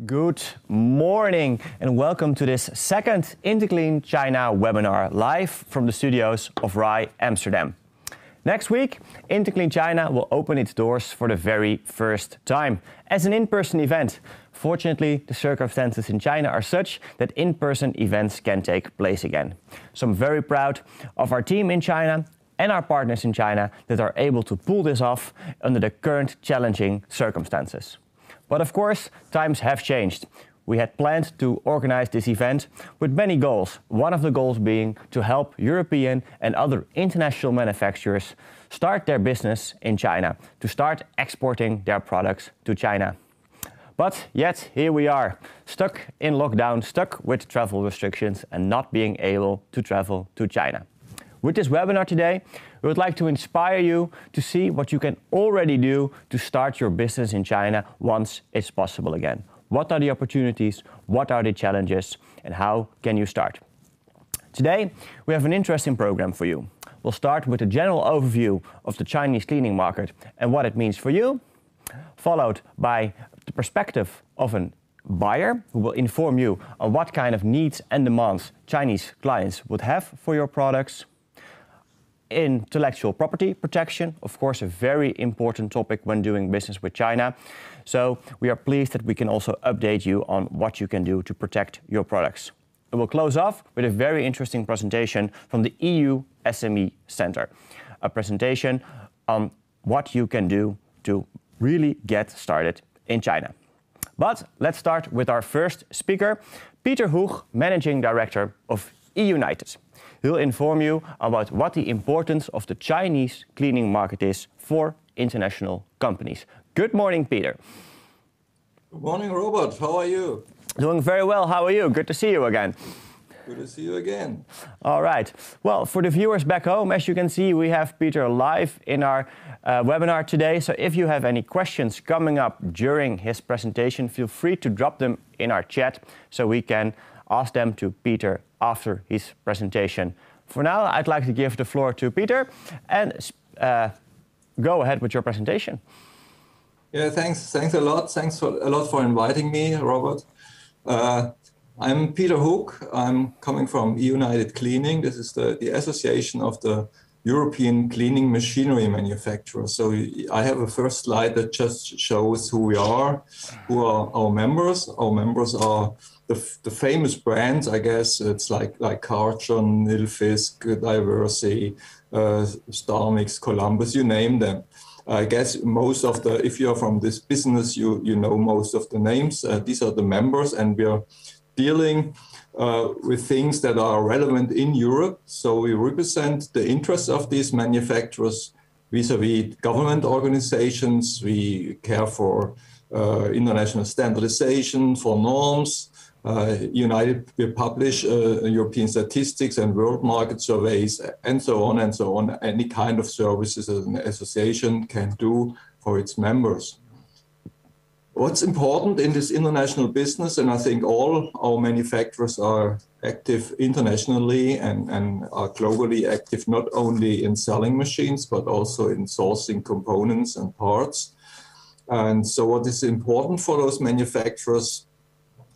Good morning and welcome to this second InterClean China webinar live from the studios of RAI Amsterdam. Next week, InterClean China will open its doors for the very first time as an in-person event. Fortunately, the circumstances in China are such that in-person events can take place again. So I'm very proud of our team in China and our partners in China that are able to pull this off under the current challenging circumstances. But of course, times have changed. We had planned to organize this event with many goals. One of the goals being to help European and other international manufacturers start their business in China, to start exporting their products to China. But yet, here we are, stuck in lockdown, stuck with travel restrictions and not being able to travel to China. With this webinar today, we would like to inspire you to see what you can already do to start your business in China once it's possible again. What are the opportunities, what are the challenges, and how can you start? Today, we have an interesting program for you. We'll start with a general overview of the Chinese cleaning market and what it means for you, followed by the perspective of a buyer who will inform you on what kind of needs and demands Chinese clients would have for your products. Intellectual property protection, of course, a very important topic when doing business with China. So we are pleased that we can also update you on what you can do to protect your products. And we'll close off with a very interesting presentation from the EU SME Centre, a presentation on what you can do to really get started in China. But let's start with our first speaker, Peter Hoeg, Managing Director of eUnited. He'll inform you about what the importance of the Chinese cleaning market is for international companies. Good morning, Peter. Good morning, Robert. How are you? Doing very well. How are you? Good to see you again. Good to see you again. All right. Well, for the viewers back home, as you can see, we have Peter live in our webinar today. So if you have any questions coming up during his presentation, feel free to drop them in our chat so we can ask them to Peter after his presentation. For now, I'd like to give the floor to Peter and go ahead with your presentation. Yeah, thanks a lot. Thanks a lot for inviting me, Robert. I'm Peter Hoeg. I'm coming from eUnited Cleaning. This is the association of the European cleaning machinery manufacturers. So I have a first slide that just shows who are our members. Our members are the famous brands, I guess. It's like Karchon, Nilfisk, Diversey, Starmix, Columbus, you name them. I guess most of if you're from this business, you know most of the names. These are the members, and we are dealing with things that are relevant in Europe. So we represent the interests of these manufacturers vis-a-vis government organizations. We care for international standardization, for norms. We publish European statistics and world market surveys, and so on and so on. Any kind of services an association can do for its members. What's important in this international business, and I think all our manufacturers are active internationally and are globally active, not only in selling machines, but also in sourcing components and parts. And so what is important for those manufacturers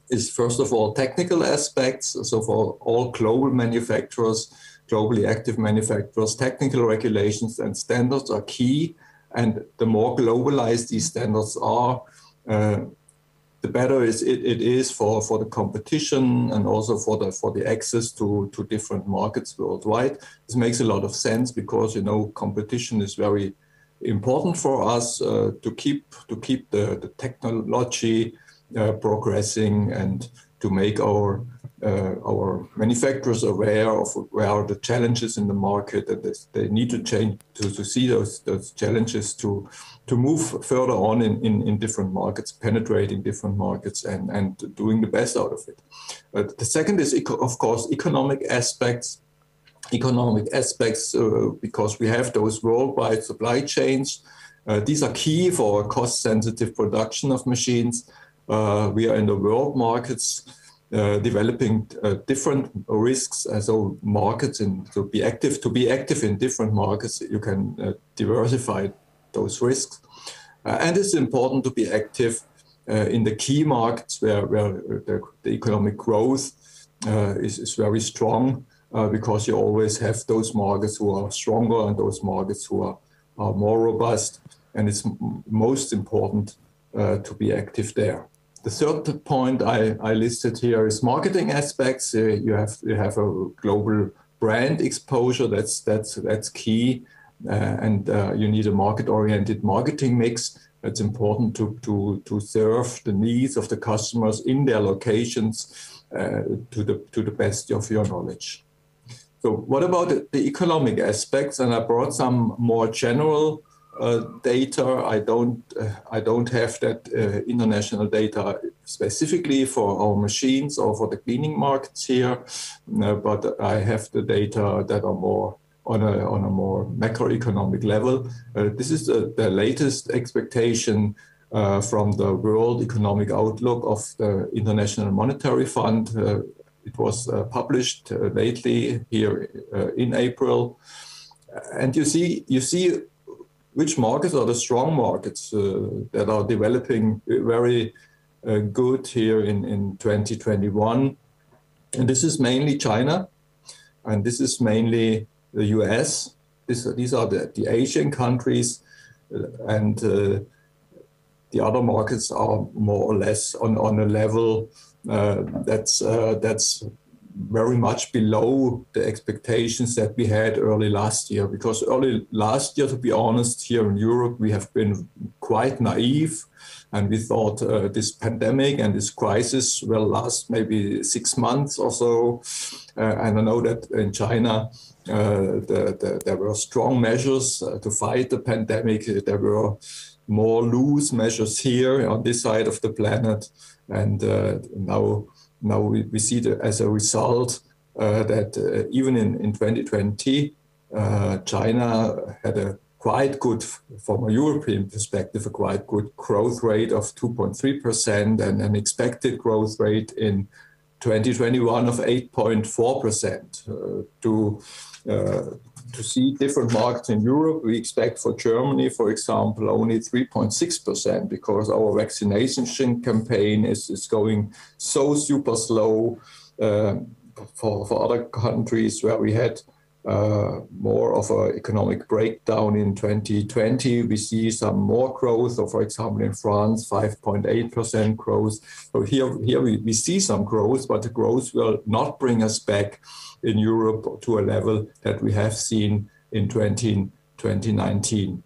is, first of all, technical aspects. So for all global manufacturers, globally active manufacturers, technical regulations and standards are key. And the more globalized these standards are, the better it is for the competition and also for the access to different markets worldwide. This makes a lot of sense because, you know, competition is very important for us to keep the technology progressing and to make our manufacturers aware of where are the challenges in the market, and they need to change to see those challenges to move further on in different markets, penetrating different markets and doing the best out of it. But the second is, of course, economic aspects. Because we have those worldwide supply chains. These are key for cost-sensitive production of machines. We are in the world markets developing different risks, so markets, and to be active in different markets, you can diversify those risks. And it's important to be active in the key markets where the economic growth is very strong, because you always have those markets who are stronger and those markets who are more robust, and it's most important to be active there. The third point I listed here is marketing aspects. You have a global brand exposure. That's key, and you need a market-oriented marketing mix. It's important to serve the needs of the customers in their locations to the best of your knowledge. So what about the economic aspects? And I brought some more general data. I don't have that international data specifically for our machines or for the cleaning markets here, but I have the data that are more on a more macroeconomic level. This is the latest expectation from the World Economic Outlook of the International Monetary Fund. It was published lately here in April, and you see which markets are the strong markets that are developing very good here in 2021. And this is mainly China, and this is mainly the US. These are the Asian countries, and the other markets are more or less on a level that's very much below the expectations that we had early last year. Because early last year, to be honest, here in Europe, we have been quite naive, and we thought this pandemic and this crisis will last maybe 6 months or so. And I know that in China, there were strong measures to fight the pandemic. There were more loose measures here on this side of the planet, and now we see that as a result that even in 2020, China had a quite good, from a European perspective, a quite good growth rate of 2.3% and an expected growth rate in 2021 of 8.4%. To see different markets in Europe, we expect for Germany, for example, only 3.6%, because our vaccination campaign is going so super slow. For other countries where we had more of an economic breakdown in 2020, we see some more growth. So for example, in France, 5.8% growth. So here we see some growth, but the growth will not bring us back in Europe to a level that we have seen in 2019.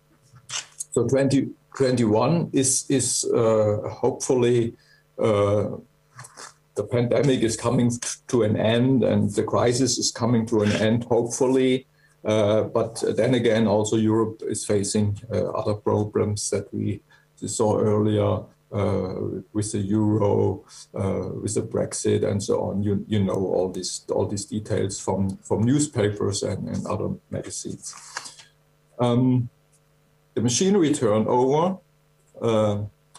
So 2021 is hopefully the pandemic is coming to an end, and the crisis is coming to an end, hopefully. But then again, also Europe is facing other problems that we saw earlier with the euro, with the Brexit, and so on. You know all these details from newspapers and other magazines. The machinery turnover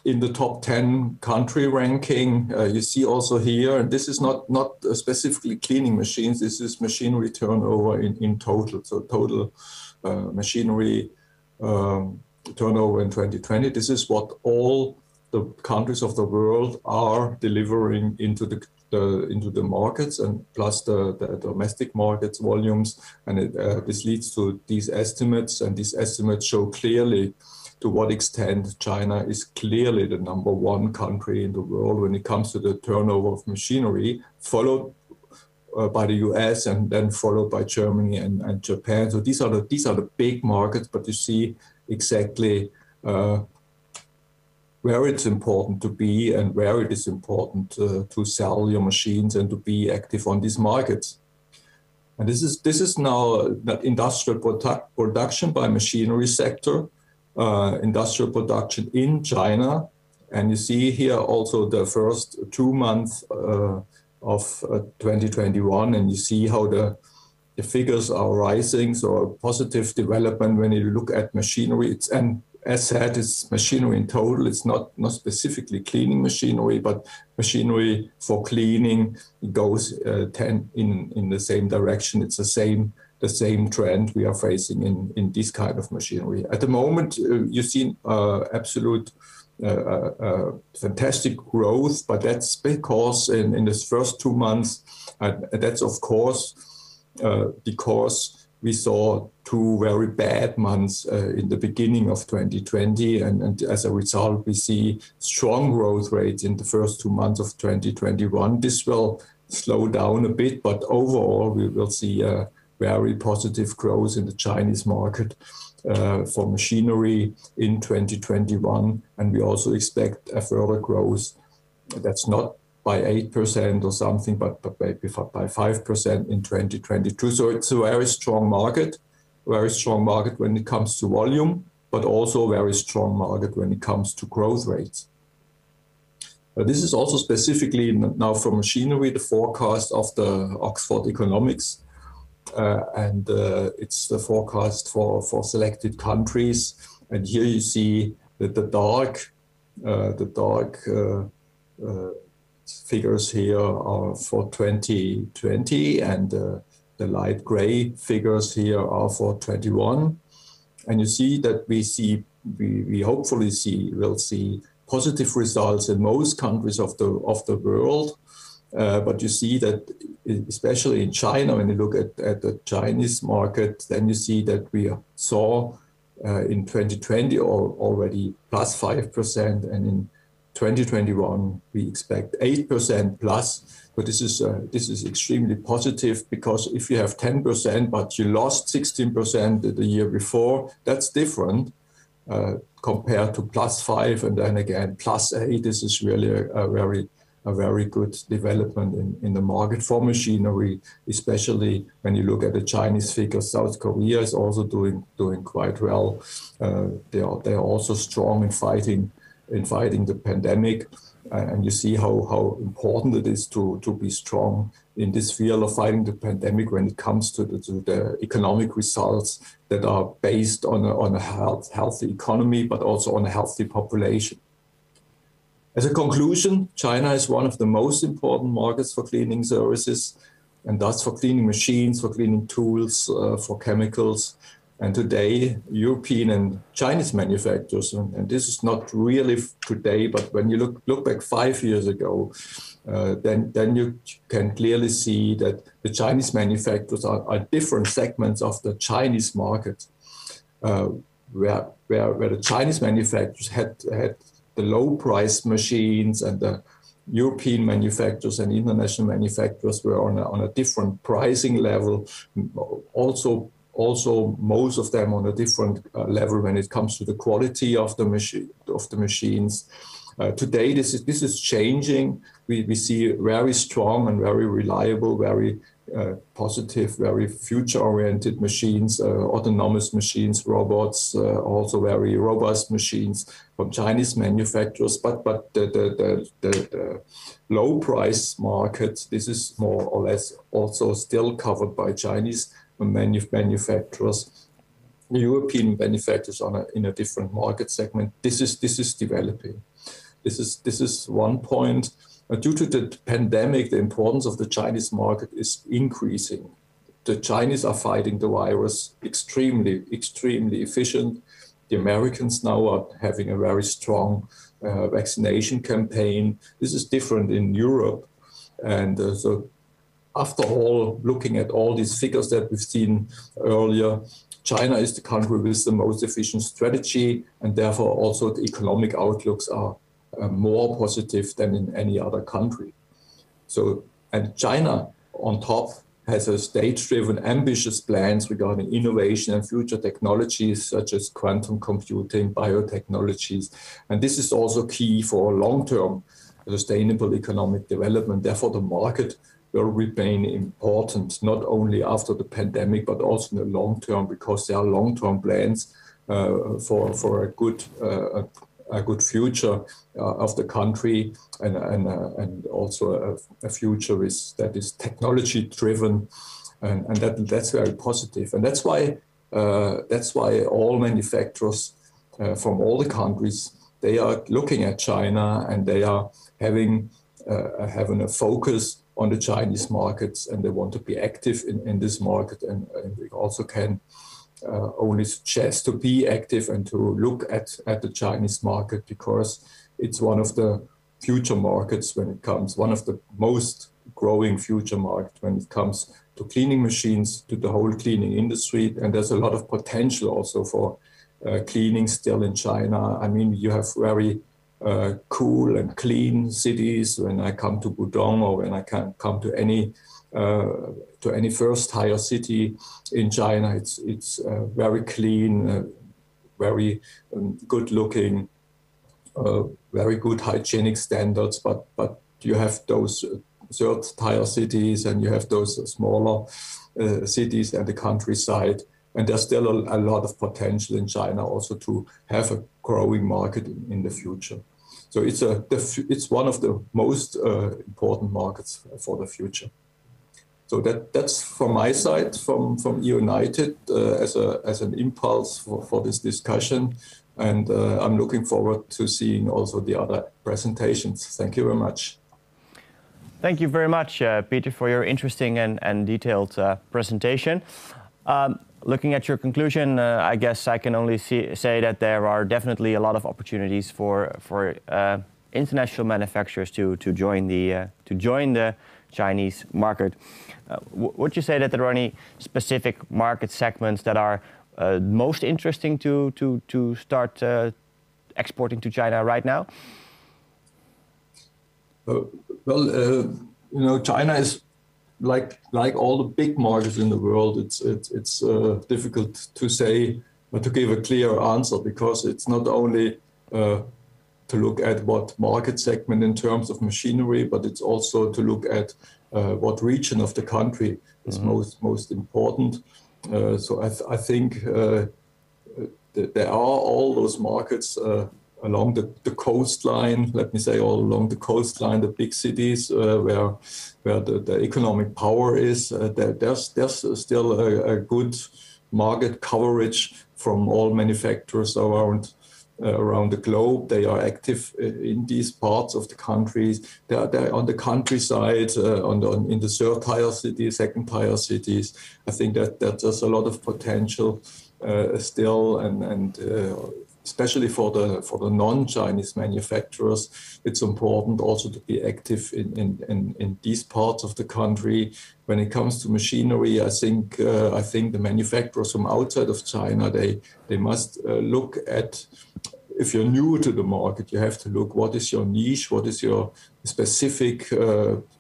in the top 10 country ranking, you see also here, and this is not specifically cleaning machines, this is machinery turnover in total. So total machinery turnover in 2020. This is what all the countries of the world are delivering into the markets, and plus the domestic markets volumes. And this leads to these estimates, and these estimates show clearly to what extent China is clearly the #1 country in the world when it comes to the turnover of machinery, followed by the US, and then followed by Germany and Japan. So these are the big markets, but you see exactly where it's important to be and where it is important to sell your machines and to be active on these markets. And this is now that industrial production by machinery sector. Industrial production in China, and you see here also the first 2 months of 2021, and you see how the figures are rising. So a positive development when you look at machinery. And as said, it's machinery in total. It's not specifically cleaning machinery, but machinery for cleaning goes in the same direction. It's the same trend we are facing in this kind of machinery. At the moment, you see absolute fantastic growth, but that's because in the first 2 months, that's of course because we saw 2 very bad months in the beginning of 2020, and as a result, we see strong growth rates in the first 2 months of 2021. This will slow down a bit, but overall, we will see a very positive growth in the Chinese market for machinery in 2021, and we also expect a further growth that's not by 8% or something, but maybe by 5% in 2022. So it's a very strong market when it comes to volume, but also a very strong market when it comes to growth rates. This is also specifically now for machinery, the forecast of the Oxford Economics, and it's the forecast for selected countries. And here you see that the dark figures here are for 2020, and the light gray figures here are for 21. And you see that we hopefully will see positive results in most countries of the world. But you see that, especially in China, when you look at the Chinese market, then you see that we saw in 2020 already plus 5%, and in 2021 we expect 8% plus. But this is extremely positive, because if you have 10% but you lost 16% the year before, that's different compared to plus 5 and then again plus 8. This is really a very good development in the market for machinery, especially when you look at the Chinese figures. South Korea is also doing quite well. They are also strong in fighting the pandemic, and you see how important it is to be strong in this field of fighting the pandemic when it comes to the economic results that are based on a healthy economy, but also on a healthy population. As a conclusion, China is one of the most important markets for cleaning services, and thus for cleaning machines, for cleaning tools, for chemicals. And today, European and Chinese manufacturers, and this is not really today, but when you look back 5 years ago, then you can clearly see that the Chinese manufacturers are different segments of the Chinese market, where the Chinese manufacturers had the low-priced machines, and the European manufacturers and international manufacturers were on a different pricing level. Also, most of them on a different level when it comes to the quality of the machines. Today, this is changing. We see very strong and very reliable, very positive, very future-oriented machines, autonomous machines, robots, also very robust machines from Chinese manufacturers. But the low-price market, this is more or less also still covered by Chinese manufacturers. European manufacturers in a different market segment. This is developing. This is one point. Due to the pandemic, the importance of the Chinese market is increasing. The Chinese are fighting the virus extremely efficient. The Americans now are having a very strong vaccination campaign. This is different in Europe. And so after all, looking at all these figures that we've seen earlier, China is the country with the most efficient strategy, and therefore also the economic outlooks are more positive than in any other country. So, and China on top has a state-driven, ambitious plans regarding innovation and future technologies such as quantum computing, biotechnologies. And this is also key for long-term sustainable economic development. Therefore, the market will remain important, not only after the pandemic, but also in the long term, because there are long-term plans for a good future of the country, and also a future that is technology driven, and that's very positive. And that's why all manufacturers from all the countries, they are looking at China, and they are having a focus on the Chinese markets, and they want to be active in this market, and we also can only suggest to be active and to look at the Chinese market, because it's one of the future markets when it comes, one of the most growing future markets when it comes to cleaning machines, to the whole cleaning industry. And there's a lot of potential also for cleaning still in China. I mean, you have very cool and clean cities. When I come to Pudong, or when I can come to any first tier city in China, it's very clean, very good looking, very good hygienic standards. But you have those third tier cities, and you have those smaller cities and the countryside. And there's still a lot of potential in China also to have a growing market in the future. So it's one of the most important markets for the future. So that's from my side, from United, as an impulse for this discussion. And I'm looking forward to seeing also the other presentations. Thank you very much. Thank you very much, Peter, for your interesting and detailed presentation. Looking at your conclusion, I guess I can only say that there are definitely a lot of opportunities for international manufacturers to join the Chinese market. Would you say that there are any specific market segments that are most interesting to start exporting to China right now? China is like all the big markets in the world. It's difficult to say, but to give a clear answer, because it's not only to look at what market segment in terms of machinery, but it's also to look at what region of the country is most important. So I think there are all those markets along the coastline, let me say, all along the coastline, the big cities where the economic power is. There's still a good market coverage from all manufacturers around the globe. They are active in these parts of the countries. They're on the countryside, in the third tier cities, second tier cities. I think that there's a lot of potential still, and especially for the non-Chinese manufacturers, it's important also to be active in these parts of the country. When it comes to machinery, I think the manufacturers from outside of China, they must look at, if you're new to the market, you have to look what is your niche, what is your specific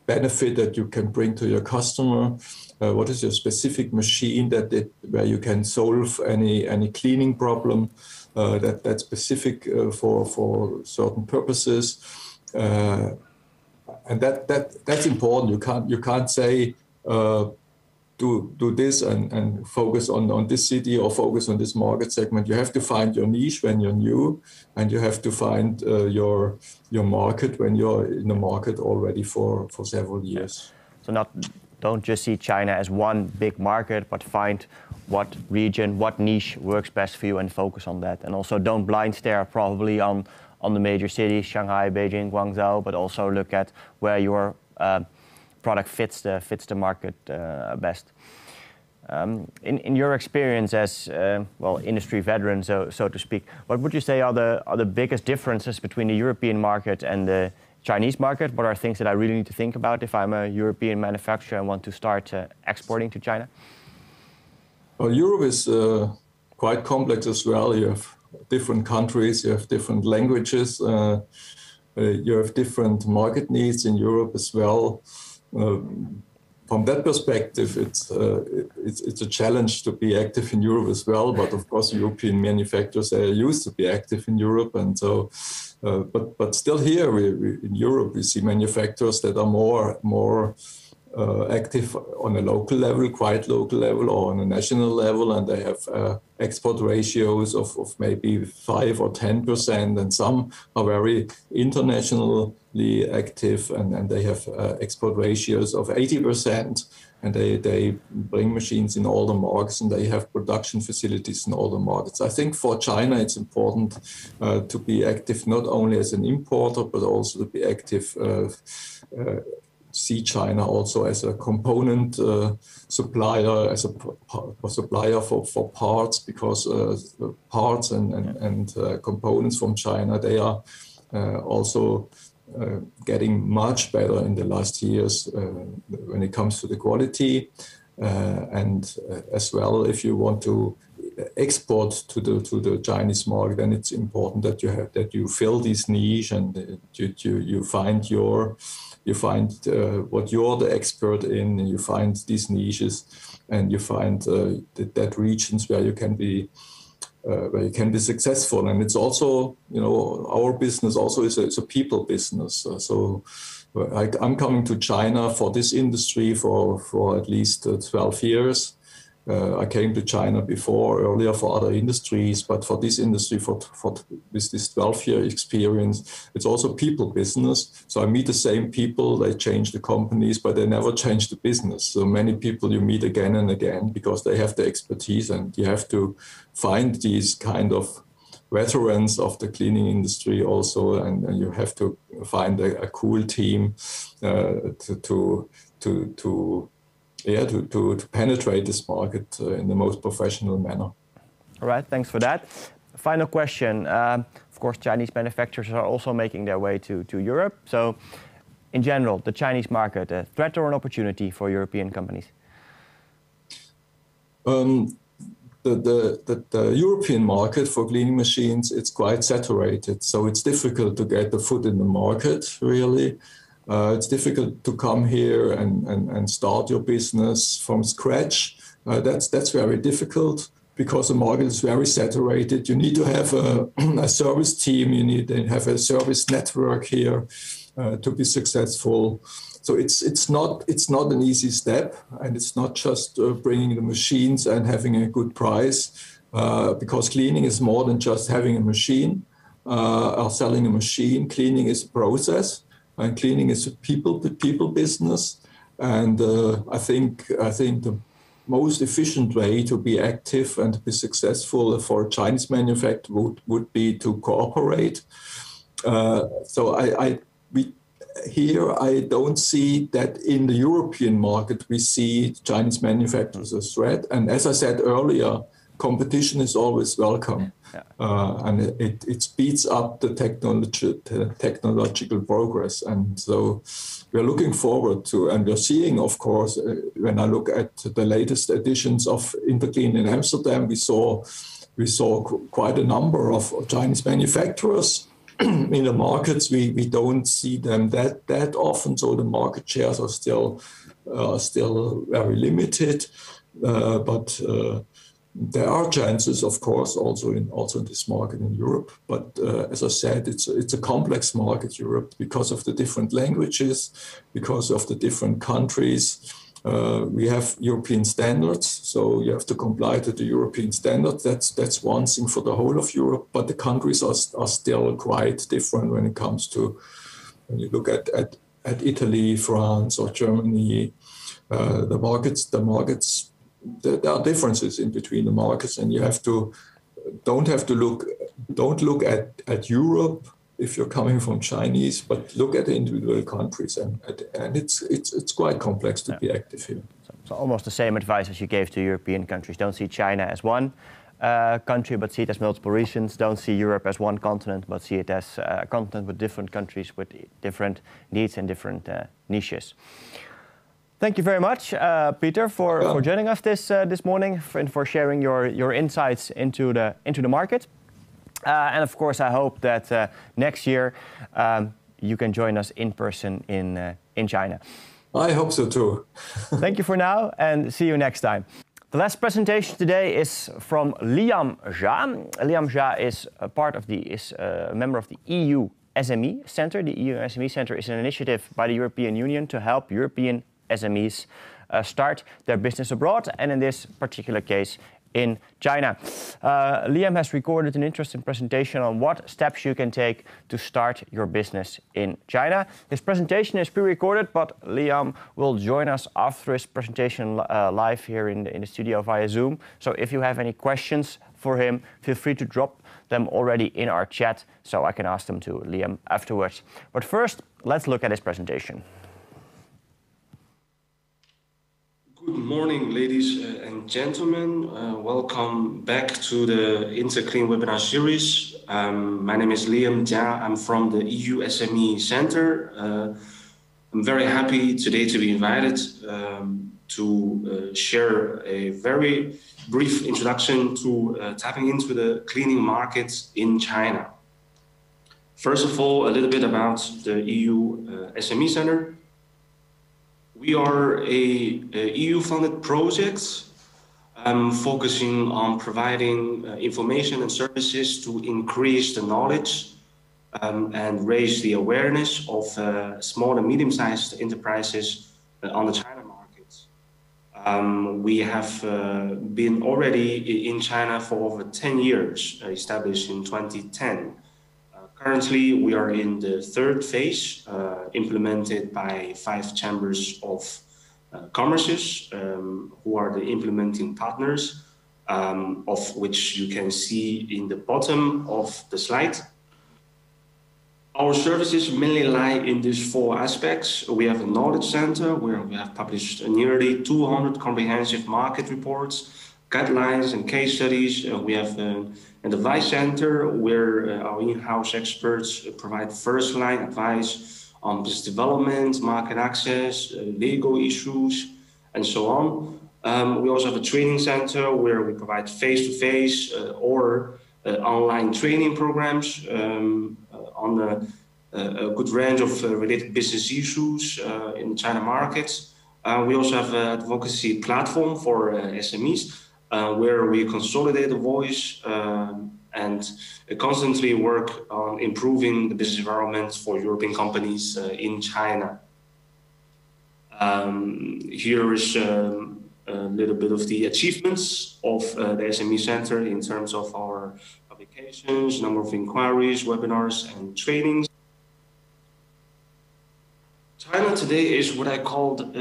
benefit that you can bring to your customer, what is your specific machine where you can solve any cleaning problem that's specific for certain purposes, and that's important. You can't say do this and focus on this city or focus on this market segment. You have to find your niche when you're new, and you have to find your market when you're in the market already for several years. So don't just see China as one big market, but find what region, what niche works best for you and focus on that. And also don't blind stare probably on the major cities, Shanghai, Beijing, Guangzhou, but also look at where your product fits the market best. In your experience as industry veteran, so to speak, what would you say are the biggest differences between the European market and the Chinese market? What are things that I really need to think about if I'm a European manufacturer and want to start exporting to China? Well, Europe is quite complex as well. You have different countries, you have different languages, you have different market needs in Europe as well. From that perspective, it's a challenge to be active in Europe as well. But of course, European manufacturers are used to be active in Europe, and so. But still, here in Europe, we see manufacturers that are more active on a local level, quite local level, or on a national level, and they have export ratios of maybe 5 or 10%, and some are very internationally active, and they have export ratios of 80%, and they bring machines in all the markets, and they have production facilities in all the markets. I think for China, it's important to be active not only as an importer, but also to be active see China also as a component supplier, as a supplier for parts, because parts and components from China, they are also getting much better in the last years when it comes to the quality. And as well, if you want to export to the Chinese market, then it's important that you fill this niche, and you find what you're the expert in, and you find these niches, and you find that regions where you can be successful. And it's also, our business also is a people business. So I'm coming to China for this industry for at least 12 years. I came to China earlier for other industries, but for this industry, with this 12-year experience, it's also people business. So I meet the same people, they change the companies, but they never change the business. So many people you meet again and again because they have the expertise, and you have to find these kind of veterans of the cleaning industry also, and you have to find a cool team to penetrate this market in the most professional manner. All right, thanks for that. Final question. Of course, Chinese manufacturers are also making their way to Europe. So, in general, the Chinese market, a threat or an opportunity for European companies? The European market for cleaning machines, it's quite saturated. So it's difficult to get the foot in the market, really. It's difficult to come here and start your business from scratch. That's very difficult because the market is very saturated. You need to have a service team. You need to have a service network here to be successful. So it's not an easy step, and it's not just bringing the machines and having a good price, because cleaning is more than just having a machine or selling a machine. Cleaning is a process, and cleaning is a people business. And I think the most efficient way to be active and to be successful for a Chinese manufacturer would be to cooperate. Here, I don't see that in the European market we see Chinese manufacturers as a threat. And as I said earlier, competition is always welcome. Yeah. And it speeds up the technological progress. And so we're looking forward to, and we're seeing, of course, when I look at the latest editions of InterClean in Amsterdam, we saw quite a number of Chinese manufacturers. In the markets, we don't see them that often, so the market shares are still very limited. But there are chances, of course, also in this market in Europe. But as I said, it's a complex market, Europe, because of the different languages, because of the different countries. We have European standards, so you have to comply to the European standards. That's one thing for the whole of Europe, but the countries are still quite different when it comes to, when you look at Italy, France, or Germany, the markets. There are differences in between the markets, and you don't look at Europe if you're coming from Chinese, but look at the individual countries, and it's quite complex to be active here. So almost the same advice as you gave to European countries. Don't see China as one country, but see it as multiple regions. Don't see Europe as one continent, but see it as a continent with different countries with different needs and different niches. Thank you very much, Peter, for joining us this morning and for sharing your insights into the market. And of course, I hope that next year you can join us in person in China. I hope so too. Thank you for now, and see you next time. The last presentation today is from Liam Jha. Liam Jha is a member of the EU SME Centre. The EU SME Centre is an initiative by the European Union to help European SMEs start their business abroad, and in this particular case, in China. Liam has recorded an interesting presentation on what steps you can take to start your business in China. His presentation is pre-recorded, but Liam will join us after his presentation live here in the studio via Zoom. So if you have any questions for him, feel free to drop them already in our chat so I can ask them to Liam afterwards. But first, let's look at his presentation. morning, ladies and gentlemen. Welcome back to the InterClean webinar series. My name is Liam Jia. I'm from the EU SME Centre. I'm very happy today to be invited to share a very brief introduction to tapping into the cleaning markets in China. First of all, a little bit about the EU SME Centre. We are a EU-funded project focusing on providing information and services to increase the knowledge and raise the awareness of small and medium-sized enterprises on the China market. We have been already in China for over 10 years, established in 2010. Currently, we are in the third phase, implemented by 5 chambers of commerces, who are the implementing partners, of which you can see in the bottom of the slide. Our services mainly lie in these 4 aspects. We have a knowledge center where we have published nearly 200 comprehensive market reports, guidelines and case studies. We have an advice center where our in-house experts provide first-line advice on business development, market access, legal issues, and so on. We also have a training center where we provide face-to-face or online training programs on a good range of related business issues in the China markets. We also have an advocacy platform for SMEs, where we consolidate the voice and constantly work on improving the business environment for European companies in China. Here is a little bit of the achievements of the SME Center in terms of our publications, number of inquiries, webinars, and trainings. China today is what I called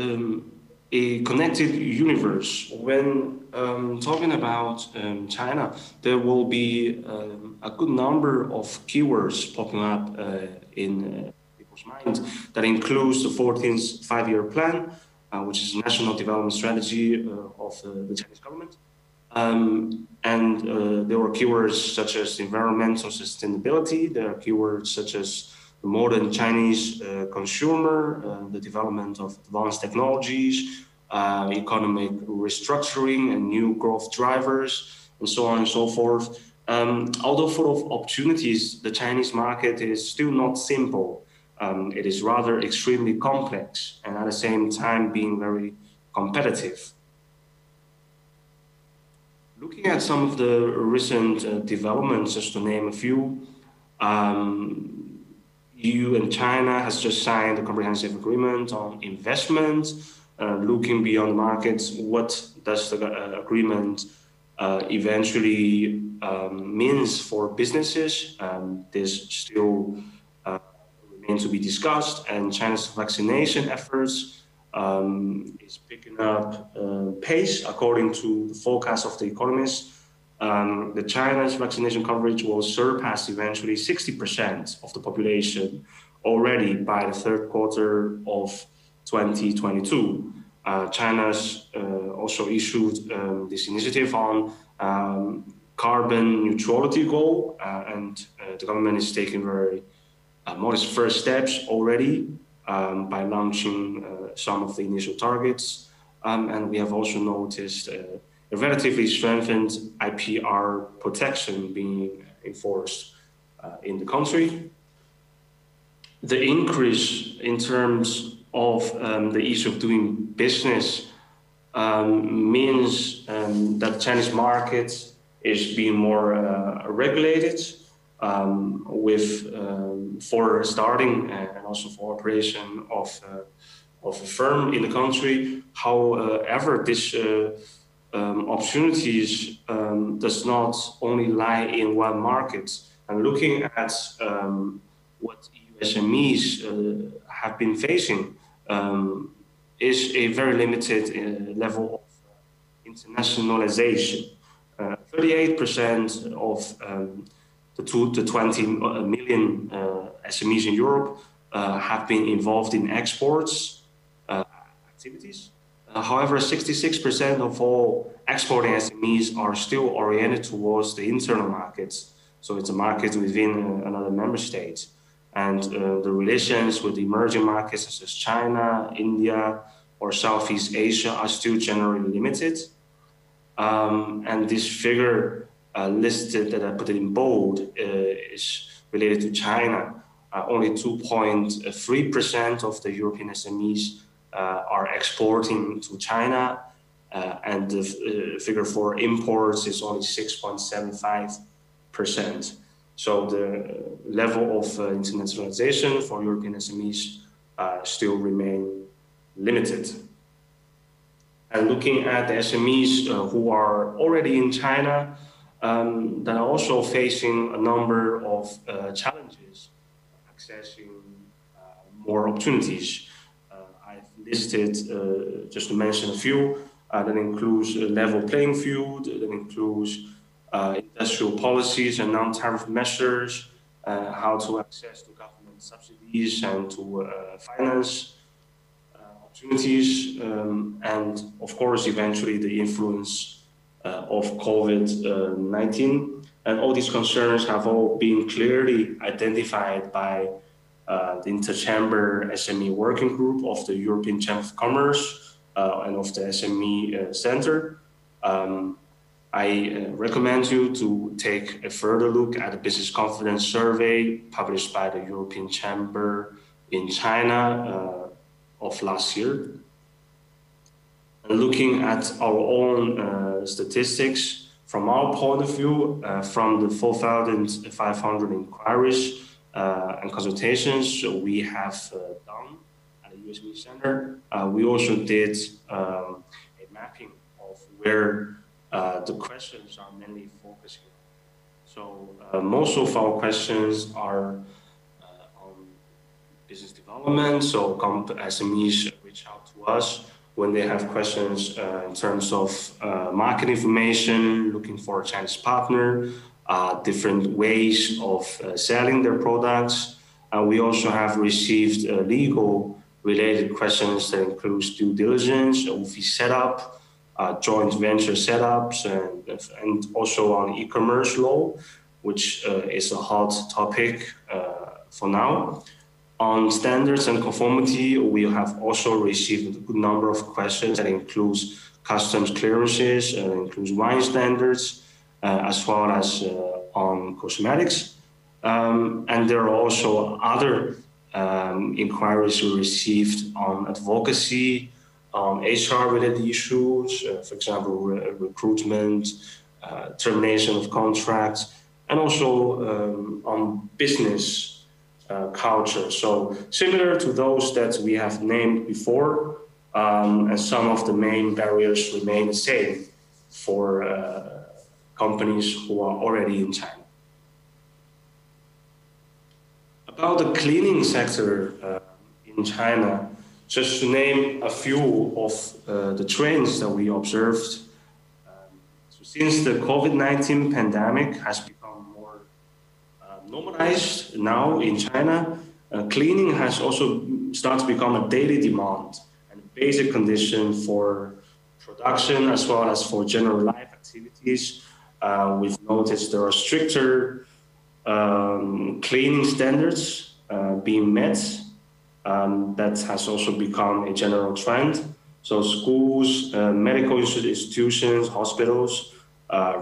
a connected universe. When talking about China, there will be a good number of keywords popping up in people's minds. That includes the 14th five-year plan, which is a national development strategy of the Chinese government. There were keywords such as environmental sustainability. There are keywords such as the modern Chinese consumer, the development of advanced technologies, economic restructuring and new growth drivers, and so on and so forth. Although full of opportunities, the Chinese market is still not simple. It is rather extremely complex and at the same time being very competitive. Looking at some of the recent developments, just to name a few, EU and China has just signed a comprehensive agreement on investment. Looking beyond markets, what does the agreement eventually means for businesses? This still remains to be discussed, and China's vaccination efforts is picking up pace according to the forecast of the economists. The China's vaccination coverage will surpass eventually 60% of the population already by the third quarter of 2022. China's also issued this initiative on carbon neutrality goal, and the government is taking very modest first steps already by launching some of the initial targets. And we have also noticed a relatively strengthened IPR protection being enforced in the country. The increase in terms of the ease of doing business means that the Chinese market is being more regulated, for starting and also for operation of a firm in the country. However, this opportunities does not only lie in one market. And looking at what EU SMEs have been facing is a very limited level of internationalization. 38% of the 20 million SMEs in Europe have been involved in exports activities. However, 66% of all exporting SMEs are still oriented towards the internal markets. So it's a market within another member state. And the relations with emerging markets such as China, India, or Southeast Asia are still generally limited. And this figure listed that I put it in bold is related to China. Only 2.3% of the European SMEs are exporting to China, and the figure for imports is only 6.75%. So the level of internationalization for European SMEs still remain limited. And looking at the SMEs who are already in China, that are also facing a number of challenges, accessing more opportunities. I've listed, just to mention a few, that includes a level playing field, that includes industrial policies and non-tariff measures, how to access to government subsidies and to finance opportunities, and of course, eventually the influence of COVID-19. And all these concerns have all been clearly identified by the Interchamber SME Working Group of the European Chamber of Commerce and of the SME Centre. I recommend you to take a further look at the Business Confidence Survey published by the European Chamber in China of last year. And looking at our own statistics, from our point of view, from the 4,500 inquiries and consultations we have done at the EU SME Centre, we also did a mapping of where the questions are mainly focusing on. So most of our questions are on business development. So SMEs reach out to us when they have questions in terms of market information, looking for a Chinese partner, different ways of selling their products. We also have received legal related questions that includes due diligence, office setup, joint venture setups, and also on e-commerce law, which is a hot topic for now. On standards and conformity, we have also received a good number of questions that includes customs clearances, includes wine standards, as well as on cosmetics. And there are also other inquiries we received on advocacy, on HR-related issues, for example, recruitment, termination of contracts, and also on business culture. So similar to those that we have named before, and some of the main barriers remain the same for companies who are already in China. About the cleaning sector in China, just to name a few of the trends that we observed. So since the COVID-19 pandemic has become more normalized now in China, cleaning has also started to become a daily demand and a basic condition for production as well as for general life activities. We've noticed there are stricter cleaning standards being met. That has also become a general trend. So schools, medical institutions, hospitals,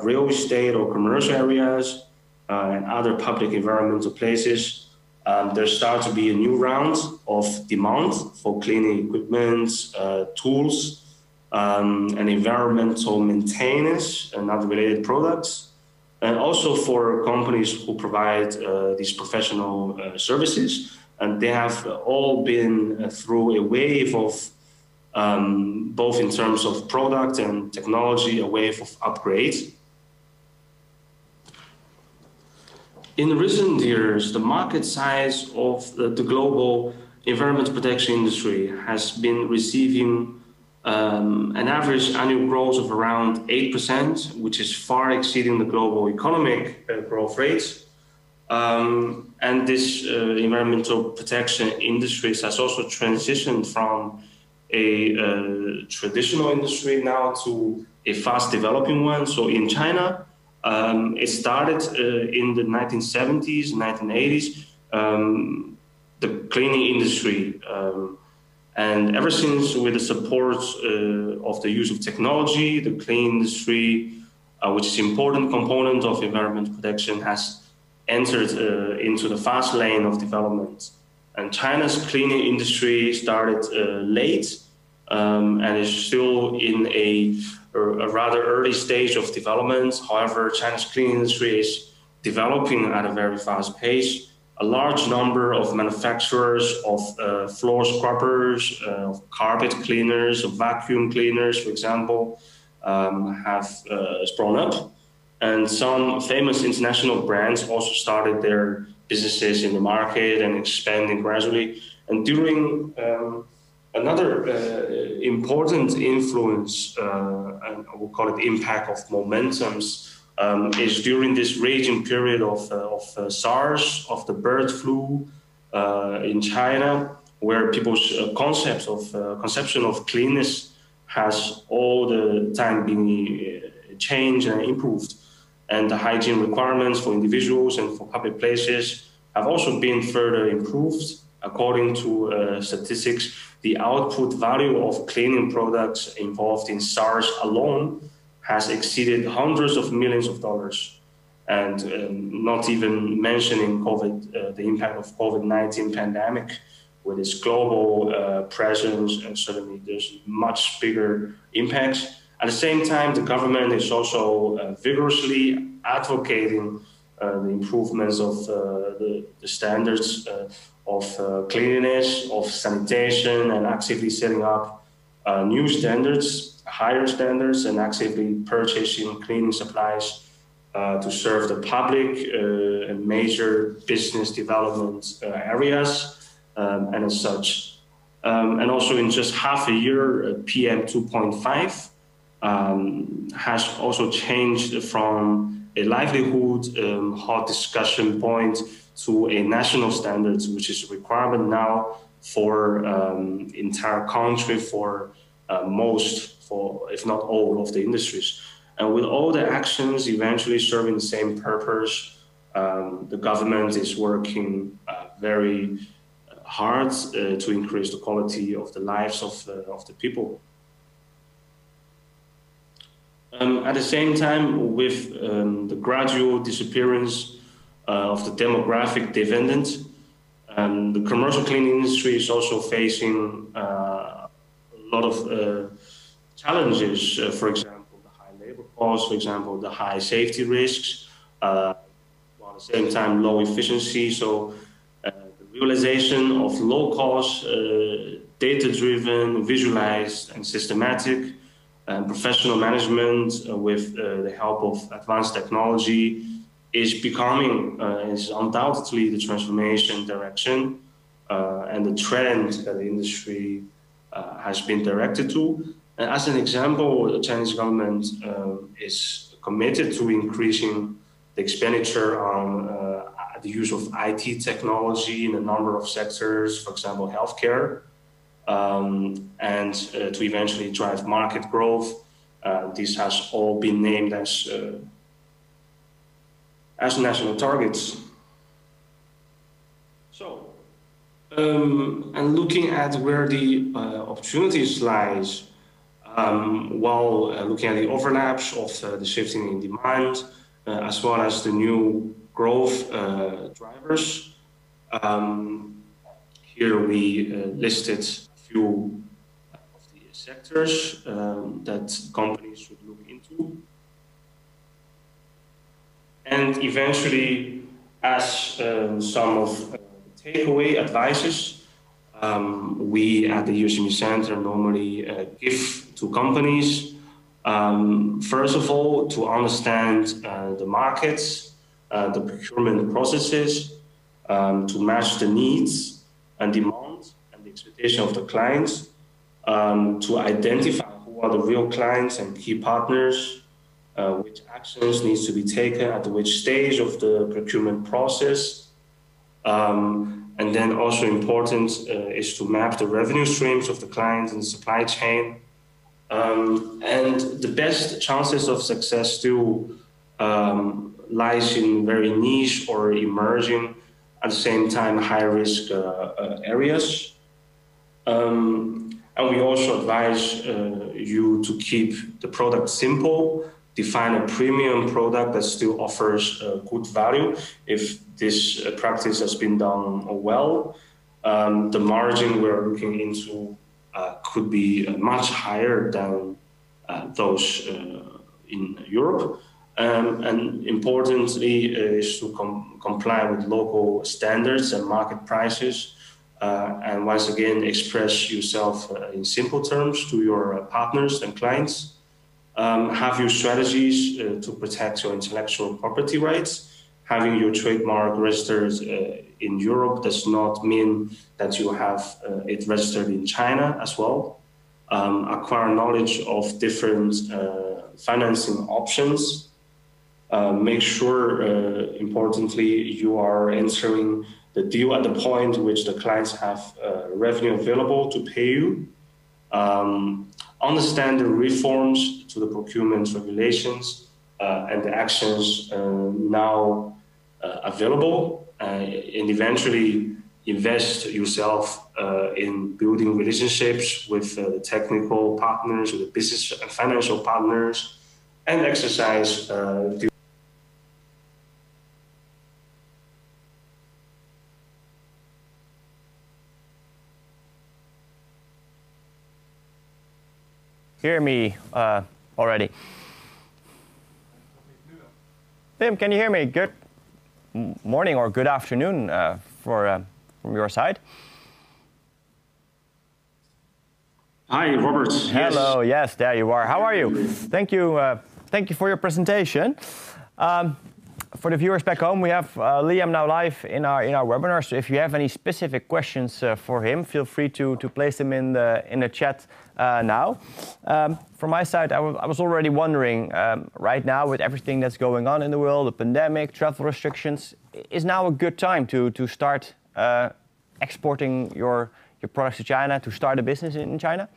real estate or commercial areas, and other public environmental places, there starts to be a new round of demand for cleaning equipment, tools, and environmental maintenance and other related products, and also for companies who provide these professional services. And they have all been through a wave of, both in terms of product and technology, a wave of upgrades. In recent years, the market size of the global environmental protection industry has been receiving an average annual growth of around 8%, which is far exceeding the global economic growth rates. And this environmental protection industry has also transitioned from a traditional industry now to a fast developing one. So in China, it started in the 1970s, 1980s, the cleaning industry. And ever since, with the support of the use of technology, the cleaning industry, which is an important component of environmental protection, has entered into the fast lane of development. And China's cleaning industry started late and is still in a rather early stage of development. However, China's cleaning industry is developing at a very fast pace. A large number of manufacturers of floor scrubbers, of carpet cleaners, of vacuum cleaners, for example, have sprung up. And some famous international brands also started their businesses in the market and expanding gradually. And during another important influence, and we'll call it impact of momentums, is during this raging period of SARS, of the bird flu in China, where people's conception of cleanness has all the time been changed and improved. And the hygiene requirements for individuals and for public places have also been further improved. According to statistics, the output value of cleaning products involved in SARS alone has exceeded hundreds of millions of dollars. And not even mentioning the impact of COVID-19 pandemic with its global presence, and certainly there's much bigger impacts. At the same time, the government is also vigorously advocating the improvements of the standards of cleanliness, of sanitation, and actively setting up new standards, higher standards, and actively purchasing cleaning supplies to serve the public and major business development areas, and as such. And also in just half a year, PM 2.5 has also changed from a livelihood hot discussion point to a national standard, which is a requirement now for entire country, for if not all of the industries. And with all the actions eventually serving the same purpose, the government is working very hard to increase the quality of the lives of the people. At the same time, with the gradual disappearance of the demographic dividend, the commercial cleaning industry is also facing a lot of challenges. For example, the high labor costs, for example, the high safety risks, while at the same time low efficiency. So the realization of low cost, data-driven, visualized, and systematic professional management with the help of advanced technology is becoming, is undoubtedly the transformation direction and the trend that the industry has been directed to. And as an example, the Chinese government is committed to increasing the expenditure on the use of IT technology in a number of sectors, for example, healthcare, and to eventually drive market growth. This has all been named as national targets. So, and looking at where the opportunities lies, while looking at the overlaps of the shifting in demand, as well as the new growth drivers. Here we listed a few of the sectors that companies should look into. And eventually, as some of the takeaway advices, we at the EU SME Centre normally give to companies, first of all, to understand the markets, the procurement processes, to match the needs and demand and the expectation of the clients, to identify who are the real clients and key partners, which actions needs to be taken at which stage of the procurement process, And then also important is to map the revenue streams of the client and supply chain. And the best chances of success still lies in very niche or emerging, at the same time, high-risk areas. And we also advise you to keep the product simple, define a premium product that still offers good value. If this practice has been done well, the margin we're looking into could be much higher than those in Europe. And importantly is to comply with local standards and market prices. And once again, express yourself in simple terms to your partners and clients. Have your strategies to protect your intellectual property rights. Having your trademark registered in Europe does not mean that you have it registered in China as well. Acquire knowledge of different financing options. Make sure, importantly, you are entering the deal at the point which the clients have revenue available to pay you. Understand the reforms to the procurement regulations and the actions now available, and eventually invest yourself in building relationships with the technical partners, with the business and financial partners, and exercise Hear me already. Tim, can you hear me? Good morning or good afternoon from your side. Hi, Robert. Hello. Yes, there you are. How are you? Thank you. Thank you for your presentation. For the viewers back home, we have Liam now live in our webinar. So if you have any specific questions for him, feel free to place them in the chat now. From my side, I was already wondering, right now with everything that's going on in the world, the pandemic, travel restrictions, is now a good time to start exporting your products to China, to start a business in China?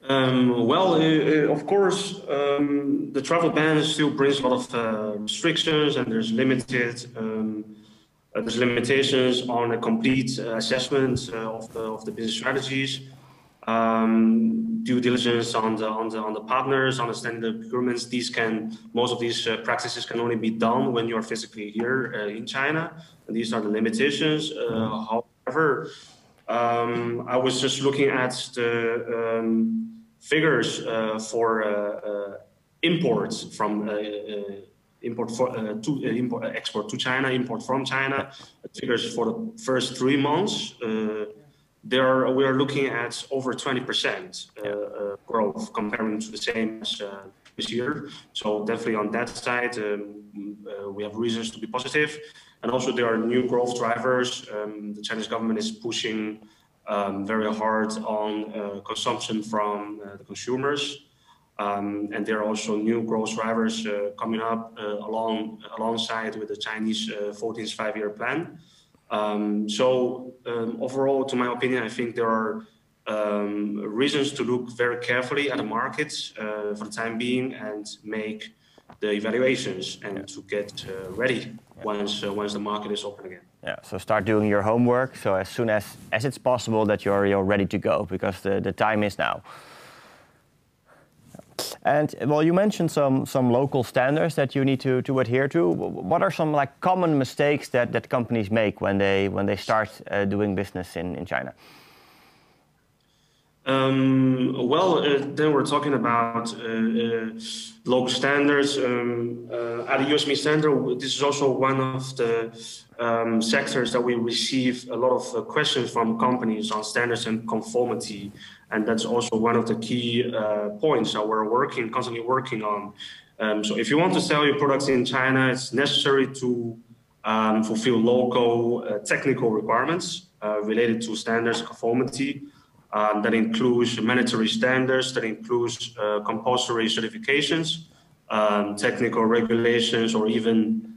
Of course, the travel ban still brings a lot of restrictions, and there's limitations on a complete assessment of the business strategies, due diligence on the partners, understanding the procurements. Most of these practices can only be done when you are physically here in China, and these are the limitations. However, I was just looking at the figures for imports from export to China, import from China. Figures for the first 3 months, we are looking at over 20% growth comparing to the same as this year. So definitely on that side, we have reasons to be positive. And also there are new growth drivers. The Chinese government is pushing very hard on consumption from the consumers. And there are also new growth drivers coming up alongside with the Chinese 14th five-year plan. Overall, to my opinion, I think there are reasons to look very carefully at the markets for the time being and make the evaluations and to get ready once the market is open again. Yeah, so start doing your homework. So as soon as it's possible that you're ready to go, because the time is now. And well, you mentioned some local standards that you need to adhere to. What are some common mistakes that companies make when they start doing business in China? Then we're talking about local standards. At the EU SME Centre, this is also one of the sectors that we receive a lot of questions from companies on standards and conformity. And that's also one of the key points that we're constantly working on. So if you want to sell your products in China, it's necessary to fulfill local technical requirements related to standards conformity. That includes mandatory standards, that includes compulsory certifications, technical regulations, or even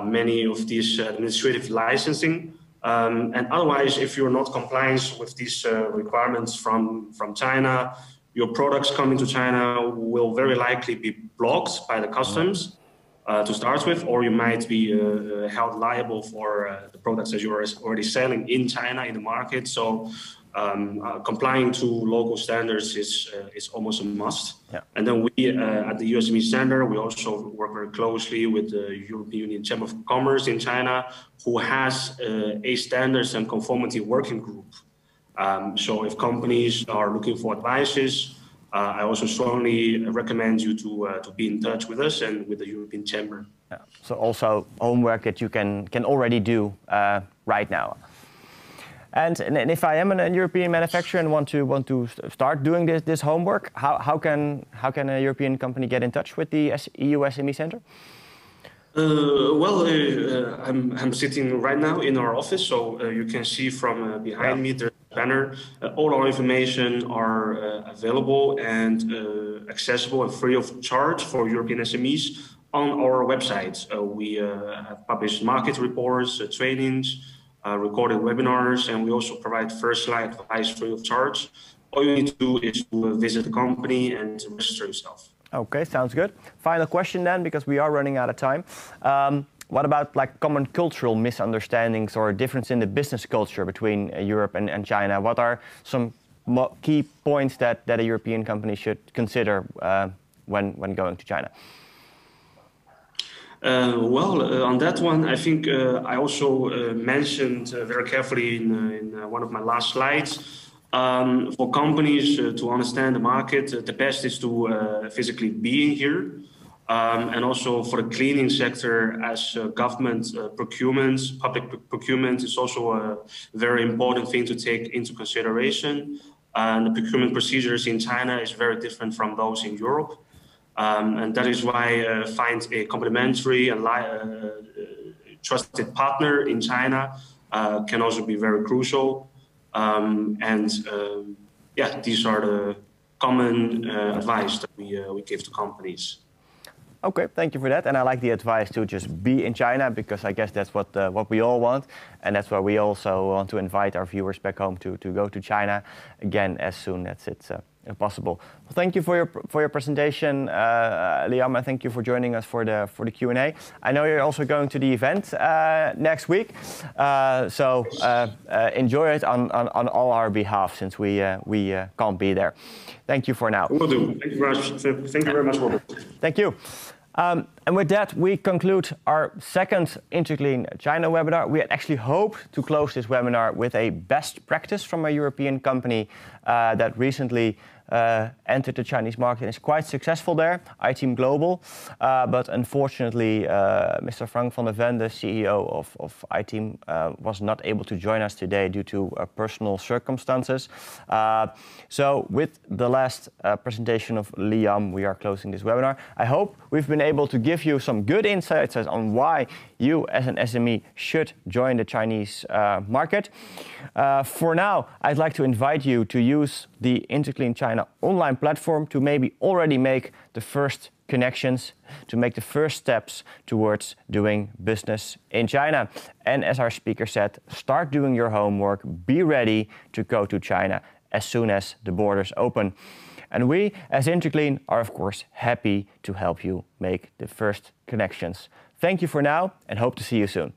many of these administrative licensing. And otherwise, if you're not compliant with these requirements from China, your products coming to China will very likely be blocked by the customs to start with, or you might be held liable for the products that you are already selling in China in the market. So complying to local standards is almost a must. Yeah. And then we at the EU SME Centre, we also work very closely with the European Union Chamber of Commerce in China, who has a standards and conformity working group. So if companies are looking for advices, I also strongly recommend you to be in touch with us and with the European Chamber. Yeah. So also homework that you can already do right now. And if I am a European manufacturer and want to start doing this homework, how can a European company get in touch with the EU SME Centre? Well, I'm sitting right now in our office, so you can see from behind me there's a banner. All our information are available and accessible and free of charge for European SMEs on our website. We have published market reports, trainings, recorded webinars, and we also provide first-line advice free of charge. All you need to do is to visit the company and to register yourself. Okay, sounds good. Final question then, because we are running out of time. What about like common cultural misunderstandings or difference in the business culture between Europe and China? What are some key points that a European company should consider when going to China? Well, on that one, I think I also mentioned very carefully in one of my last slides. For companies to understand the market, the best is to physically be here. And also for the cleaning sector, as government procurement, public procurement is also a very important thing to take into consideration. And the procurement procedures in China is very different from those in Europe. And that is why find a complementary and trusted partner in China can also be very crucial. Yeah, these are the common advice that we give to companies. Okay, thank you for that. And I like the advice to just be in China, because I guess that's what we all want. And that's why we also want to invite our viewers back home to go to China again as soon as it's possible. Well, thank you for your presentation, Liam, and thank you for joining us for the Q&A. I know you're also going to the event next week, so enjoy it on all our behalf, since we can't be there. Thank you for now. Will do. Thank you very much. Thank you very much, Robert. Thank you. And with that, we conclude our second InterClean China webinar. We had actually hoped to close this webinar with a best practice from a European company that recently entered the Chinese market and is quite successful there, iTeam Global. But unfortunately, Mr. Frank van der Ven, the CEO of iTeam, was not able to join us today due to personal circumstances. So with the last presentation of Liam, we are closing this webinar. I hope we've been able to give you some good insights on why you as an SME should join the Chinese market. For now, I'd like to invite you to use the InterClean China online platform to maybe already make the first connections, to make the first steps towards doing business in China. And as our speaker said, start doing your homework, be ready to go to China as soon as the borders open. And we, as InterClean, are of course happy to help you make the first connections. Thank you for now and hope to see you soon.